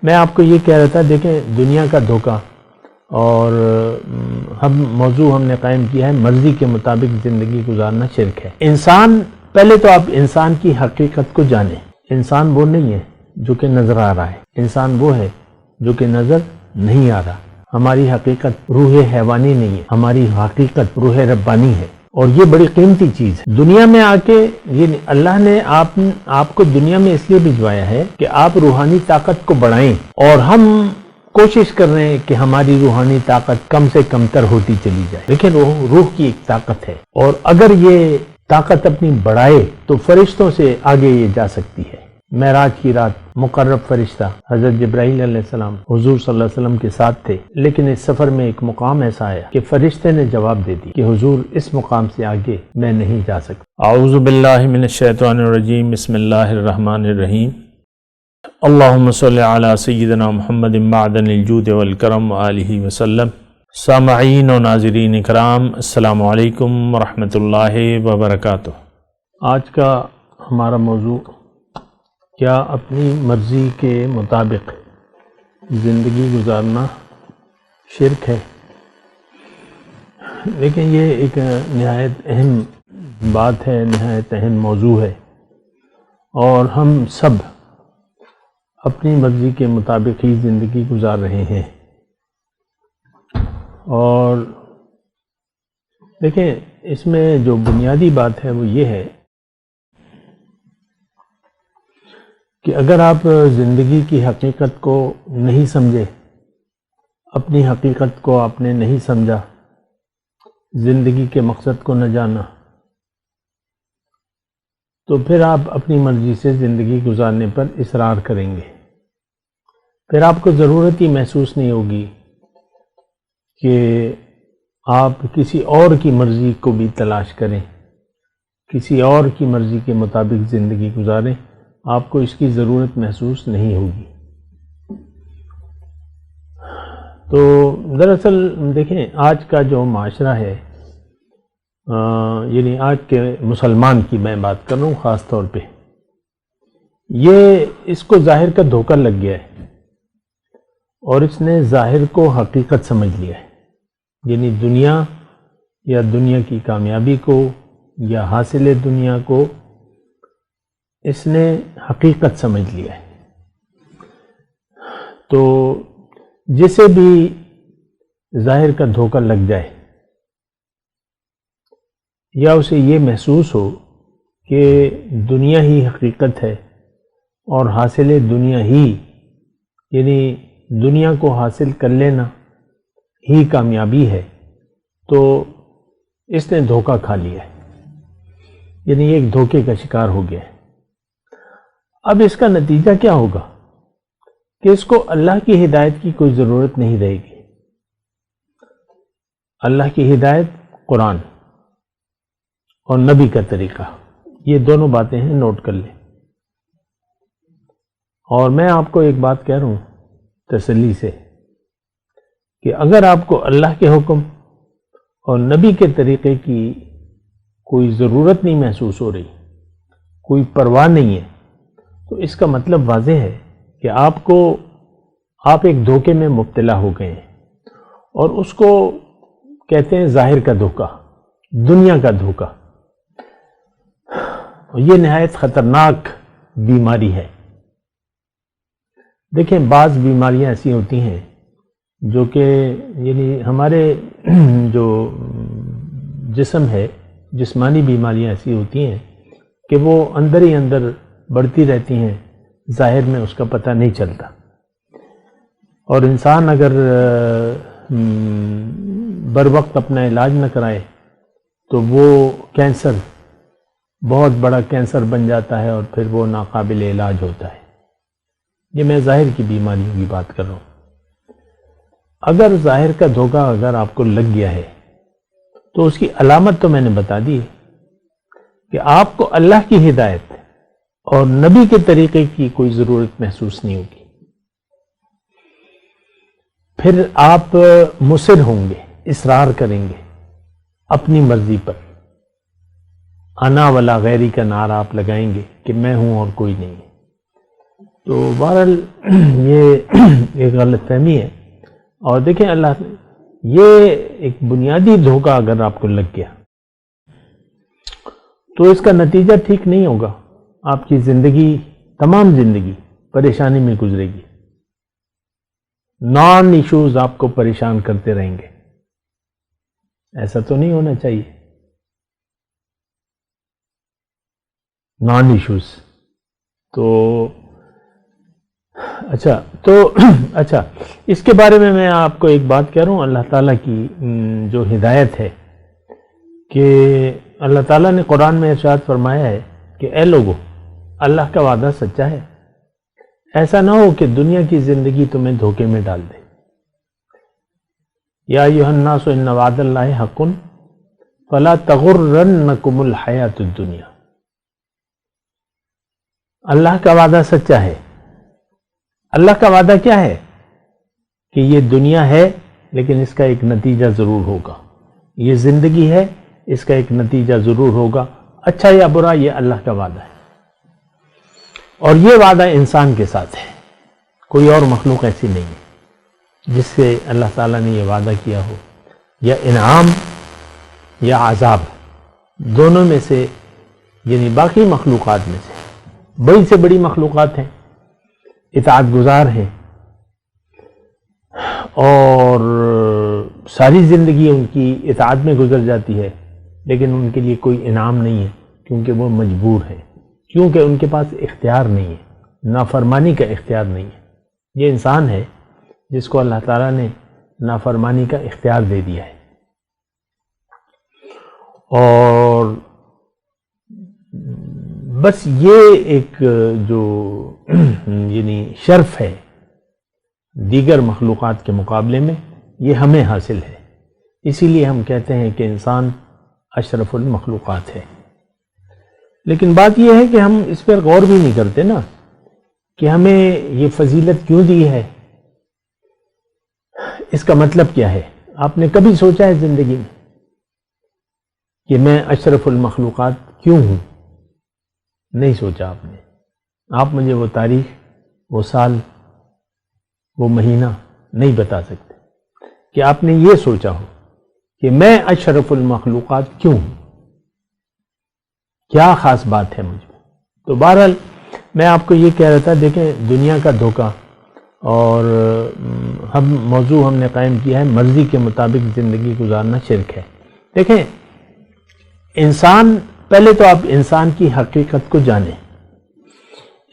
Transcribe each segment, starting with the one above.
میں آپ کو یہ کہہ رہا تھا، دیکھیں دنیا کا دھوکہ، اور موضوع ہم نے قائم کیا ہے مرضی کے مطابق زندگی گزارنا شرک ہے۔ انسان، پہلے تو آپ انسان کی حقیقت کو جانیں۔ انسان وہ نہیں ہے جو کہ نظر آ رہا ہے، انسان وہ ہے جو کہ نظر نہیں آ رہا۔ ہماری حقیقت روح حیوانی نہیں ہے، ہماری حقیقت روح ربانی ہے، اور یہ بڑی قیمتی چیز ہے۔ دنیا میں آ کے یہ اللہ نے آپ کو دنیا میں اس لیے بھجوایا ہے کہ آپ روحانی طاقت کو بڑھائیں، اور ہم کوشش کر رہے ہیں کہ ہماری روحانی طاقت کم سے کم تر ہوتی چلی جائے، لیکن روح کی ایک طاقت ہے، اور اگر یہ طاقت اپنی بڑھائے تو فرشتوں سے آگے یہ جا سکتی ہے۔ معراج کی رات مقرب فرشتہ حضرت جبرائیل علیہ السلام حضور صلی اللہ علیہ وسلم کے ساتھ تھے، لیکن اس سفر میں ایک مقام ایسا آیا کہ فرشتے نے جواب دے دی کہ حضور اس مقام سے آگے میں نہیں جا سکتا۔ اعوذ باللہ من الشیطان الرجیم، بسم اللہ الرحمن الرحیم۔ اللہم صلی علی سیدنا محمد معدن الجود والکرم وآلہ وسلم۔ سامعین و ناظرین اکرام، السلام علیکم ورحمۃ اللہ وبرکاتہ۔ آج کا ہمارا موضوع، کیا اپنی مرضی کے مطابق زندگی گزارنا شرک ہے؟ لیکن یہ ایک نہایت اہم بات ہے، نہایت اہم موضوع ہے، اور ہم سب اپنی مرضی کے مطابق ہی زندگی گزار رہے ہیں۔ اور دیکھیں، اس میں جو بنیادی بات ہے وہ یہ ہے کہ اگر آپ زندگی کی حقیقت کو نہیں سمجھے، اپنی حقیقت کو آپ نے نہیں سمجھا، زندگی کے مقصد کو نہ جانا، تو پھر آپ اپنی مرضی سے زندگی گزارنے پر اصرار کریں گے۔ پھر آپ کو ضرورت ہی محسوس نہیں ہوگی کہ آپ کسی اور کی مرضی کو بھی تلاش کریں، کسی اور کی مرضی کے مطابق زندگی گزاریں، آپ کو اس کی ضرورت محسوس نہیں ہوگی۔ تو دراصل دیکھیں، آج کا جو معاشرہ ہے، یعنی آج کے مسلمان کی میں بات کر رہا ہوں خاص طور پہ، یہ اس کو ظاہر کا دھوکہ لگ گیا ہے، اور اس نے ظاہر کو حقیقت سمجھ لیا ہے، یعنی دنیا یا دنیا کی کامیابی کو یا حاصل دنیا کو اس نے حقیقت سمجھ لیا ہے۔ تو جسے بھی ظاہر کا دھوکہ لگ جائے، یا اسے یہ محسوس ہو کہ دنیا ہی حقیقت ہے اور حاصل دنیا ہی، یعنی دنیا کو حاصل کر لینا ہی کامیابی ہے، تو اس نے دھوکہ کھا لیا ہے، یعنی ایک دھوکے کا شکار ہو گیا ہے۔ اب اس کا نتیجہ کیا ہوگا کہ اس کو اللہ کی ہدایت کی کوئی ضرورت نہیں رہے گی۔ اللہ کی ہدایت قرآن اور نبی کا طریقہ، یہ دونوں باتیں ہیں، نوٹ کر لیں۔ اور میں آپ کو ایک بات کہہ رہا ہوں تسلی سے، کہ اگر آپ کو اللہ کے حکم اور نبی کے طریقے کی کوئی ضرورت نہیں محسوس ہو رہی، کوئی پرواہ نہیں ہے، تو اس کا مطلب واضح ہے کہ آپ ایک دھوکے میں مبتلا ہو گئے ہیں، اور اس کو کہتے ہیں ظاہر کا دھوکہ، دنیا کا دھوکہ۔ یہ نہایت خطرناک بیماری ہے۔ دیکھیں، بعض بیماریاں ایسی ہوتی ہیں جو کہ یعنی ہمارے جو جسم ہے، جسمانی بیماریاں ایسی ہوتی ہیں کہ وہ اندر ہی اندر بڑھتی رہتی ہیں، ظاہر میں اس کا پتہ نہیں چلتا، اور انسان اگر بر وقت اپنا علاج نہ کرائے تو وہ کینسر، بہت بڑا کینسر بن جاتا ہے، اور پھر وہ ناقابل علاج ہوتا ہے۔ یہ میں ظاہر کی بیماریوں کی بات کر رہا ہوں۔ اگر ظاہر کا دھوکہ اگر آپ کو لگ گیا ہے تو اس کی علامت تو میں نے بتا دی کہ آپ کو اللہ کی ہدایت اور نبی کے طریقے کی کوئی ضرورت محسوس نہیں ہوگی۔ پھر آپ مصر ہوں گے، اصرار کریں گے اپنی مرضی پر، انا ولا غیری کا نعرہ آپ لگائیں گے کہ میں ہوں اور کوئی نہیں ہے۔ تو بہرحال یہ ایک غلط فہمی ہے. اور دیکھیں اللہ یہ ایک بنیادی دھوکہ اگر آپ کو لگ گیا تو اس کا نتیجہ ٹھیک نہیں ہوگا. آپ کی زندگی تمام زندگی پریشانی میں گزرے گی. نان ایشوز آپ کو پریشان کرتے رہیں گے. ایسا تو نہیں ہونا چاہیے. نان ایشوز تو اچھا اس کے بارے میں آپ کو ایک بات کہہ رہا ہوں. اللہ تعالیٰ کی جو ہدایت ہے کہ اللہ تعالیٰ نے قرآن میں ارشاد فرمایا ہے کہ اے لوگو اللہ کا وعدہ سچا ہے. ایسا نہ ہو کہ دنیا کی زندگی تمہیں دھوکے میں ڈال دے. یا ایھا الناس ان وعد اللہ حق فلا تغرنکم الحیاۃ الدنیا. اللہ کا وعدہ سچا ہے. اللہ کا وعدہ کیا ہے؟ کہ یہ دنیا ہے لیکن اس کا ایک نتیجہ ضرور ہوگا. یہ زندگی ہے، اس کا ایک نتیجہ ضرور ہوگا، اچھا یا برا. یہ اللہ کا وعدہ ہے اور یہ وعدہ انسان کے ساتھ ہے. کوئی اور مخلوق ایسی نہیں ہے جس سے اللہ تعالیٰ نے یہ وعدہ کیا ہو. یا انعام یا عذاب، دونوں میں سے، یعنی باقی مخلوقات میں سے بڑی سے بڑی مخلوقات ہیں، اطاعت گزار ہیں اور ساری زندگی ان کی اطاعت میں گزر جاتی ہے، لیکن ان کے لیے کوئی انعام نہیں ہے کیونکہ وہ مجبور ہیں، کیونکہ ان کے پاس اختیار نہیں ہے، نافرمانی کا اختیار نہیں ہے. یہ انسان ہے جس کو اللہ تعالیٰ نے نافرمانی کا اختیار دے دیا ہے. اور بس یہ ایک جو یعنی شرف ہے دیگر مخلوقات کے مقابلے میں، یہ ہمیں حاصل ہے. اسی لیے ہم کہتے ہیں کہ انسان اشرف المخلوقات ہے. لیکن بات یہ ہے کہ ہم اس پر غور بھی نہیں کرتے نا کہ ہمیں یہ فضیلت کیوں دی ہے، اس کا مطلب کیا ہے. آپ نے کبھی سوچا ہے زندگی میں کہ میں اشرف المخلوقات کیوں ہوں؟ نہیں سوچا آپ نے. آپ مجھے وہ تاریخ، وہ سال، وہ مہینہ نہیں بتا سکتے کہ آپ نے یہ سوچا ہو کہ میں اشرف المخلوقات کیوں ہوں، کیا خاص بات ہے مجھ میں. تو بہرحال میں آپ کو یہ کہہ رہا تھا، دیکھیں دنیا کا دھوکہ اور موضوع ہم نے قائم کیا ہے مرضی کے مطابق زندگی گزارنا شرک ہے. دیکھیں انسان، پہلے تو آپ انسان کی حقیقت کو جانیں.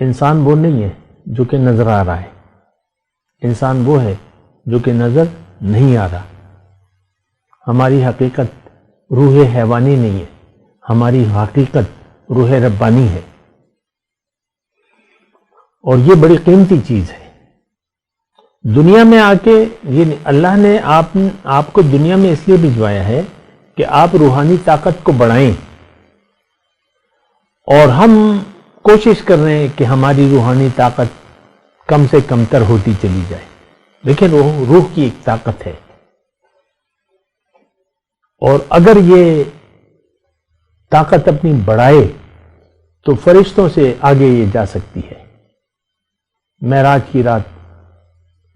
انسان وہ نہیں ہے جو کہ نظر آ رہا ہے، انسان وہ ہے جو کہ نظر نہیں آ رہا. ہماری حقیقت روح حیوانی نہیں ہے، ہماری حقیقت روح ربانی ہے، اور یہ بڑی قیمتی چیز ہے. دنیا میں آ کے یہ اللہ نے آپ کو دنیا میں اس لیے بھجوایا ہے کہ آپ روحانی طاقت کو بڑھائیں، اور ہم کوشش کر رہے ہیں کہ ہماری روحانی طاقت کم سے کم تر ہوتی چلی جائے. دیکھیں روح کی ایک طاقت ہے، اور اگر یہ طاقت اپنی بڑھائے تو فرشتوں سے آگے یہ جا سکتی ہے. معراج کی رات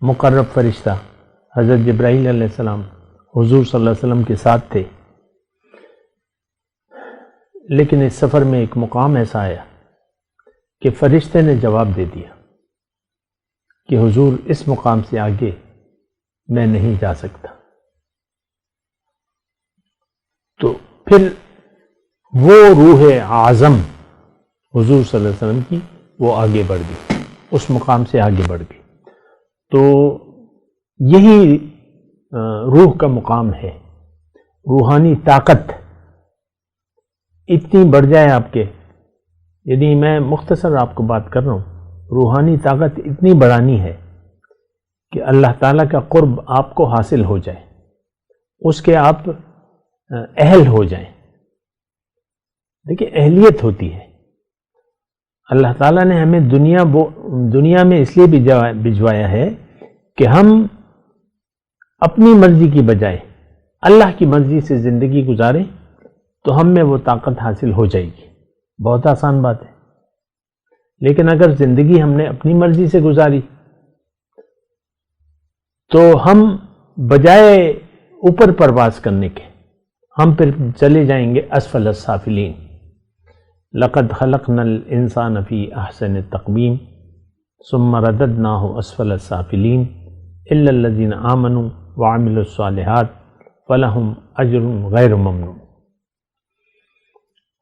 مقرب فرشتہ حضرت جبرائیل علیہ السلام حضور صلی اللہ علیہ وسلم کے ساتھ تھے، لیکن اس سفر میں ایک مقام ایسا آیا کہ فرشتے نے جواب دے دیا کہ حضور اس مقام سے آگے میں نہیں جا سکتا. تو پھر وہ روح اعظم حضور صلی اللہ علیہ وسلم کی وہ آگے بڑھ گئی، اس مقام سے آگے بڑھ گئی. تو یہی روح کا مقام ہے. روحانی طاقت اتنی بڑھ جائے آپ کے، یعنی میں مختصر آپ کو بات کر رہا ہوں، روحانی طاقت اتنی بڑھانی ہے کہ اللہ تعالیٰ کا قرب آپ کو حاصل ہو جائے، اس کے آپ اہل ہو جائیں. دیکھیں اہلیت ہوتی ہے. اللہ تعالیٰ نے ہمیں دنیا میں اس لیے بھجوایا ہے کہ ہم اپنی مرضی کی بجائے اللہ کی مرضی سے زندگی گزاریں، تو ہم میں وہ طاقت حاصل ہو جائے گی. بہت آسان بات ہے. لیکن اگر زندگی ہم نے اپنی مرضی سے گزاری تو ہم بجائے اوپر پرواز کرنے کے ہم پھر چلے جائیں گے اسفل السافلین. لقد خلقنا الانسان فی احسن تقویم ثم رددناہ اسفل السافلین الا الذین آمنوا وعملوا الصالحات فلہم اجر غیر ممنون.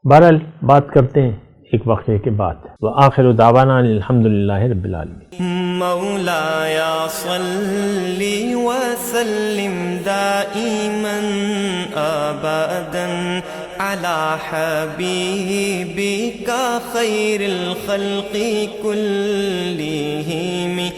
بہرحال بات کرتے ہیں ایک واقعے کے بعد. وآخر دعوانا الحمدللہ رب العالمین. مولاي صل وسلم دائما ابدا على حبيبك خير الخلق كلهم